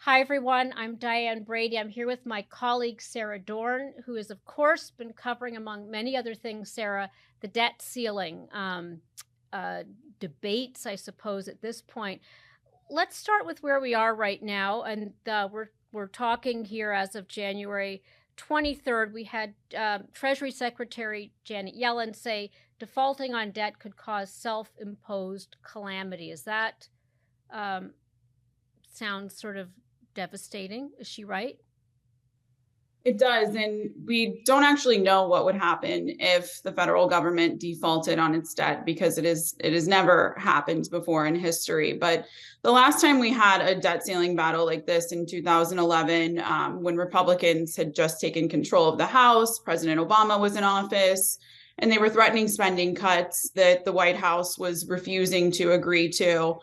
Hi, everyone. I'm Diane Brady. I'm here with my colleague, Sara Dorn, who has, of course, been covering, among many other things, Sara, the debt ceiling debates, I suppose, at this point. Let's start with where we are right now. And we're talking here as of January 23rd. We had Treasury Secretary Janet Yellen say defaulting on debt could cause self-imposed calamity. Is that sounds sort of devastating? Is she right? It does. And we don't actually know what would happen if the federal government defaulted on its debt because it has never happened before in history. But the last time we had a debt ceiling battle like this in 2011, when Republicans had just taken control of the House, President Obama was in office, and they were threatening spending cuts that the White House was refusing to agree to.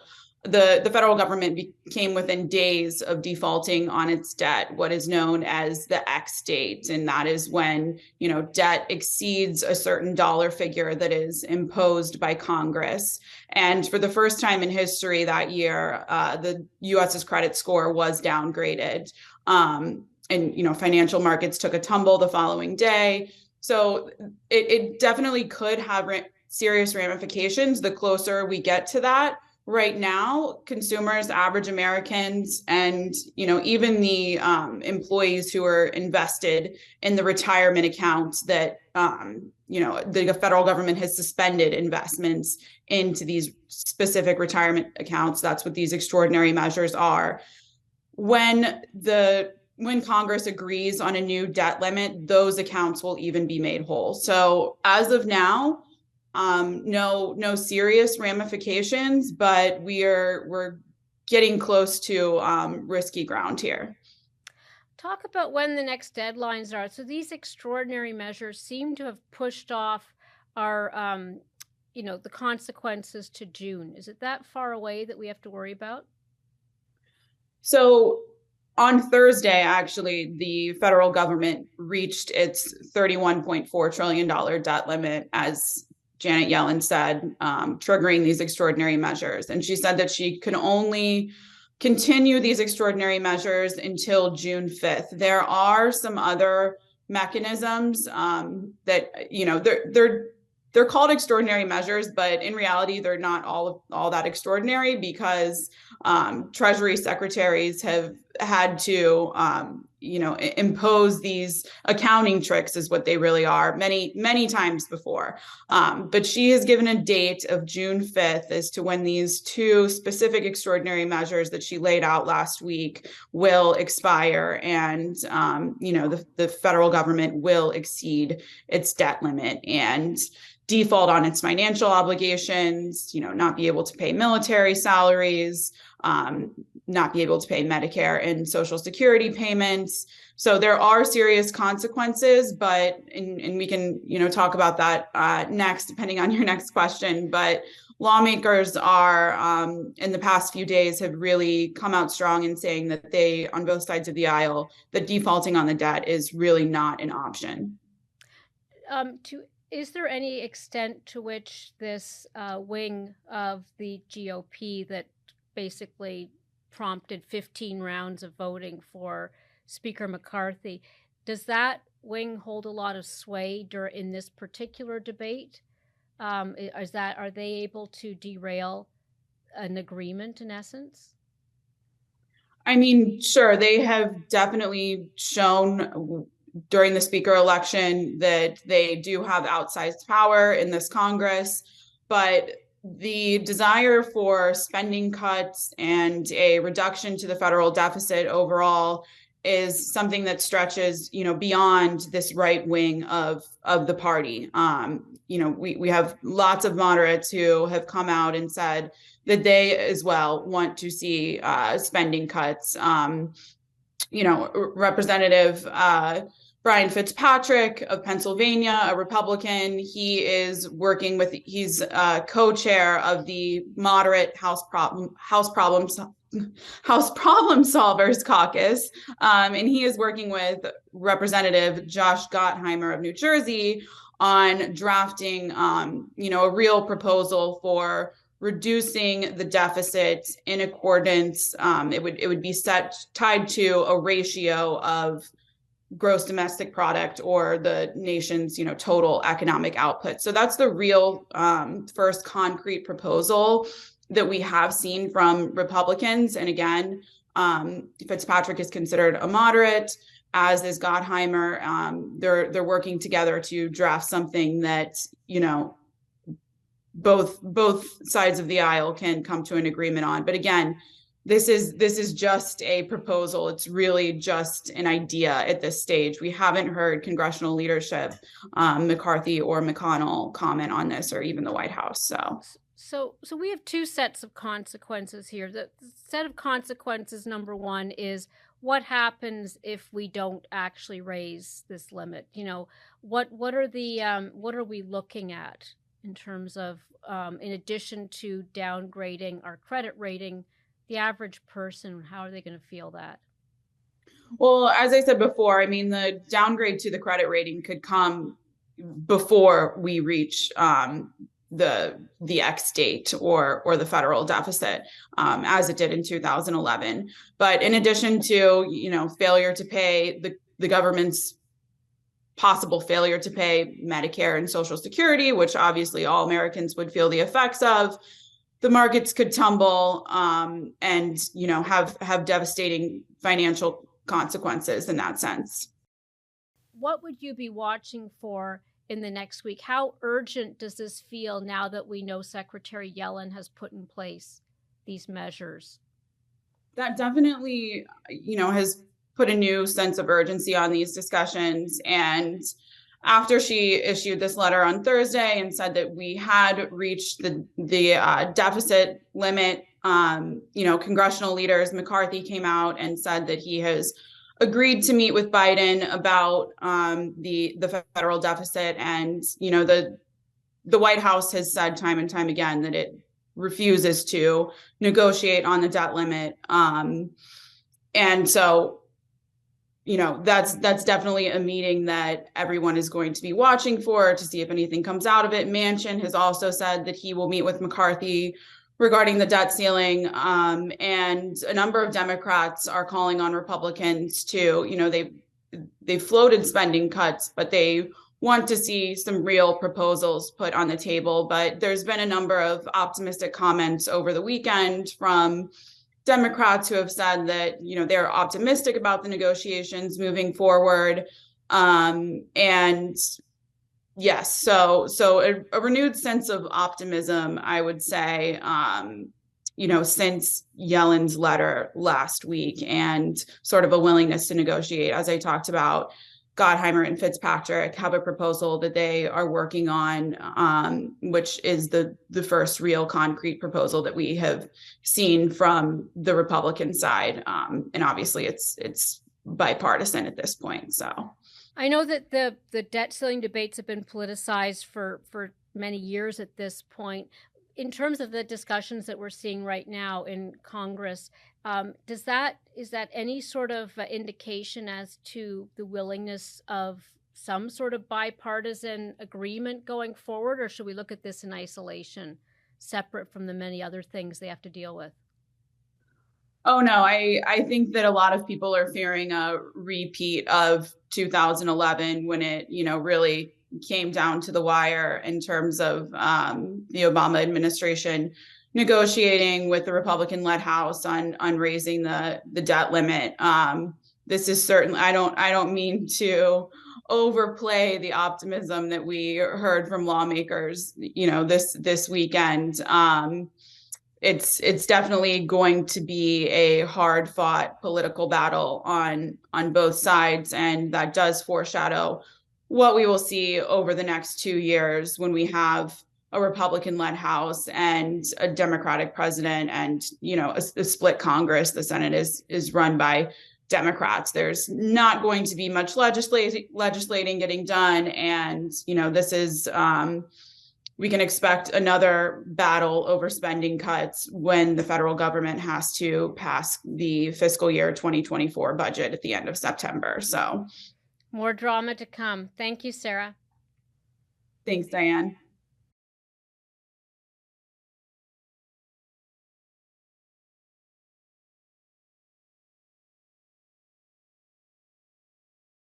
The federal government became within days of defaulting on its debt, what is known as the X date. And that is when, debt exceeds a certain dollar figure that is imposed by Congress. And for the first time in history that year, the US's credit score was downgraded. And, financial markets took a tumble the following day. So it definitely could have serious ramifications the closer we get to that. Right now, consumers, average Americans, and even the employees who are invested in the retirement accounts that the federal government has suspended investments into these specific retirement accounts. That's what these extraordinary measures are. When Congress agrees on a new debt limit, those accounts will even be made whole. So as of now, no serious ramifications, but we're getting close to risky ground here. Talk about when the next deadlines are. So these extraordinary measures seem to have pushed off our, the consequences to June. Is it that far away that we have to worry about? So on Thursday, actually, the federal government reached its $31.4 trillion debt limit, as Janet Yellen said, triggering these extraordinary measures. And she said that she can only continue these extraordinary measures until June 5th. There are some other mechanisms that, they're called extraordinary measures, but in reality, they're not all that extraordinary because Treasury secretaries have had to, impose these accounting tricks, is what they really are, many times before. But she has given a date of June 5th as to when these two specific extraordinary measures that she laid out last week will expire, and the federal government will exceed its debt limit and default on its financial obligations, not be able to pay military salaries, not be able to pay Medicare and Social Security payments. So there are serious consequences, but and we can talk about that next, depending on your next question. But lawmakers are in the past few days have really come out strong in saying that they, on both sides of the aisle, that defaulting on the debt is really not an option. Is there any extent to which this wing of the GOP that basically prompted 15 rounds of voting for Speaker McCarthy, does that wing hold a lot of sway in this particular debate? Are they able to derail an agreement in essence? I mean, sure, they have definitely shown during the speaker election that they do have outsized power in this Congress, but the desire for spending cuts and a reduction to the federal deficit overall is something that stretches, beyond this right wing of the party. We have lots of moderates who have come out and said that they as well want to see spending cuts. Representative Brian Fitzpatrick of Pennsylvania, a Republican, he's co-chair of the moderate House Problem Solvers Caucus, and he is working with Representative Josh Gottheimer of New Jersey on drafting, a real proposal for reducing the deficit in accordance. It would be tied to a ratio of gross domestic product or the nation's total economic output. So that's the real first concrete proposal that we have seen from Republicans. And again, Fitzpatrick is considered a moderate, as is Gottheimer. They're working together to draft something that both sides of the aisle can come to an agreement on. But again, this is just a proposal. It's really just an idea at this stage. We haven't heard congressional leadership, McCarthy or McConnell, comment on this, or even the White House. So we have two sets of consequences here. The set of consequences, number one, is what happens if we don't actually raise this limit? What are we looking at in terms of, in addition to downgrading our credit rating, the average person, how are they going to feel that? Well, as I said before, I mean, the downgrade to the credit rating could come before we reach the X date or the federal deficit, as it did in 2011. But in addition to failure to pay the government's possible failure to pay Medicare and Social Security, which obviously all Americans would feel the effects of, the markets could tumble and have devastating financial consequences in that sense. What would you be watching for in the next week? How urgent does this feel now that we know Secretary Yellen has put in place these measures? That definitely, has put a new sense of urgency on these discussions. And after she issued this letter on Thursday and said that we had reached the deficit limit, congressional leaders, McCarthy came out and said that he has agreed to meet with Biden about the federal deficit. And, the White House has said time and time again that it refuses to negotiate on the debt limit. And so, that's definitely a meeting that everyone is going to be watching for to see if anything comes out of it. Manchin has also said that he will meet with McCarthy regarding the debt ceiling. And a number of Democrats are calling on Republicans to, they floated spending cuts, but they want to see some real proposals put on the table. But there's been a number of optimistic comments over the weekend from Democrats who have said that, they're optimistic about the negotiations moving forward. And yes, so a renewed sense of optimism, I would say, since Yellen's letter last week, and sort of a willingness to negotiate. As I talked about, Gottheimer and Fitzpatrick have a proposal that they are working on, which is the first real concrete proposal that we have seen from the Republican side. And obviously it's bipartisan at this point. So I know that the debt ceiling debates have been politicized for many years at this point. In terms of the discussions that we're seeing right now in Congress, is that any sort of indication as to the willingness of some sort of bipartisan agreement going forward, or should we look at this in isolation, separate from the many other things they have to deal with? Oh, no, I think that a lot of people are fearing a repeat of 2011 when it, really came down to the wire in terms of the Obama administration negotiating with the Republican-led House on raising the debt limit. This is certainly, I don't mean to overplay the optimism that we heard from lawmakers, this weekend. It's definitely going to be a hard-fought political battle on both sides, and that does foreshadow what we will see over the next 2 years when we have a Republican-led House and a Democratic president, and a split Congress. The Senate is run by Democrats. There's not going to be much legislating getting done, and this is we can expect another battle over spending cuts when the federal government has to pass the fiscal year 2024 budget at the end of September. So more drama to come. Thank you, Sara. Thanks, Diane.